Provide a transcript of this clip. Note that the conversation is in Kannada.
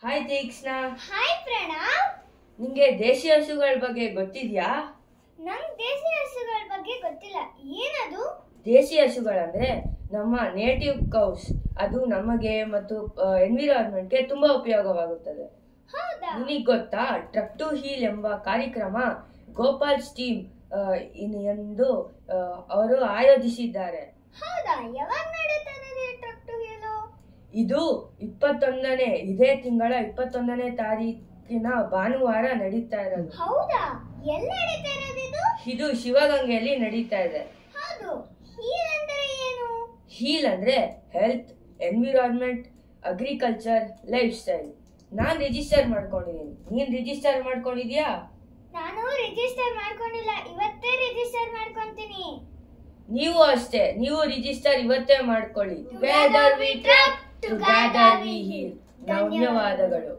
ಹಾಯ್ ತೀಕ್ಷ್ಣ. ಹಾಯ್ ಪ್ರಣವ್. ನಿಂಗೆ ದೇಶಿ ಹಸುಗಳ ಬಗ್ಗೆ ಗೊತ್ತಿದ್ಯಾ? ನಂಗೆ ದೇಶಿ ಹಸುಗಳ ಬಗ್ಗೆ ಗೊತ್ತಿಲ್ಲ. ಏನದು? ದೇಶಿ ಹಸುಗಳಂದ್ರೆ ನಮ್ಮ ನೇಟಿವ್ ಕೌಸ್. ಅದು ನಮಗೆ ಮತ್ತು ಎನ್ವಿರಾನ್ಮೆಂಟ್ಗೆ ತುಂಬಾ ಉಪಯೋಗವಾಗುತ್ತದೆ. ಹೌದಾ? ನಿನಗೆ ಗೊತ್ತಾ, ಟ್ರಕ್ ಟು ಹೀಲ್ ಎಂಬ ಕಾರ್ಯಕ್ರಮ ಗೋಪಾಲ್ ಸ್ಟೀಮ್ ಎಂದು ಅವರು ಆಯೋಜಿಸಿದ್ದಾರೆ. ಹೌದಾ? ಯಾವಾಗ ನಡೀತದೆ ಟ್ರಕ್ ಟು ಹೀಲ್? ಇದು ಇದೇ ತಿಂಗಳ 21ನೇ ತಾರೀಕಿನ ಭಾನುವಾರ ನಡೀತಾ ಇರೋದು. ಹೌದಾ? ಎಲ್ಲಿ ನಡೀತಾ ಇರೋದು ಇದು? ಇದು ಶಿವಗಂಗೆಯಲ್ಲಿ ನಡೀತಾ ಇದೆ. ಹೌದು. ಹೀಲ್ ಅಂದ್ರೆ ಏನು? ಹೀಲ್ ಅಂದ್ರೆ health, environment, agriculture, lifestyle. ನಾನ್ ರಿಜಿಸ್ಟರ್ ಮಾಡ್ಕೊಂಡಿದ್ದೀನಿ. ನೀನ್ ರಿಜಿಸ್ಟರ್ ಮಾಡ್ಕೊಂಡಿದ್ಯಾ? ನಾನು ರಿಜಿಸ್ಟರ್ ಮಾಡ್ಕೊಂಡಿಲ್ಲ. ಇವತ್ತೇ ರಿಜಿಸ್ಟರ್ ಮಾಡ್ಕೊಂತೀನಿ. ನೀವು ಅಷ್ಟೇ, ನೀವು ರಿಜಿಸ್ಟರ್ ಇವತ್ತೇ ಮಾಡ್ಕೊಳ್ಳಿ. Together we trek, together we heal. ಧನ್ಯವಾದಗಳು.